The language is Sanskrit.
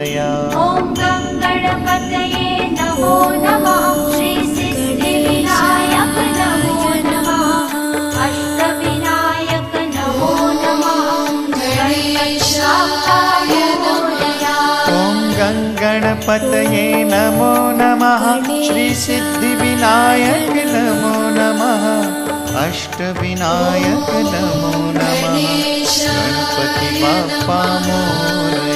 ॐ गं गणपतये नमो नमः। श्री सिद्धिविनायक नमो नमः। अष्टविनायक नमो नमः। गणेशाय मोरया। ॐ गं गणपतये नमो नमः। श्री सिद्धिविनायक नमो नमः। अष्टविनायक नमो नमः। गणपति बाप्पा मोरया।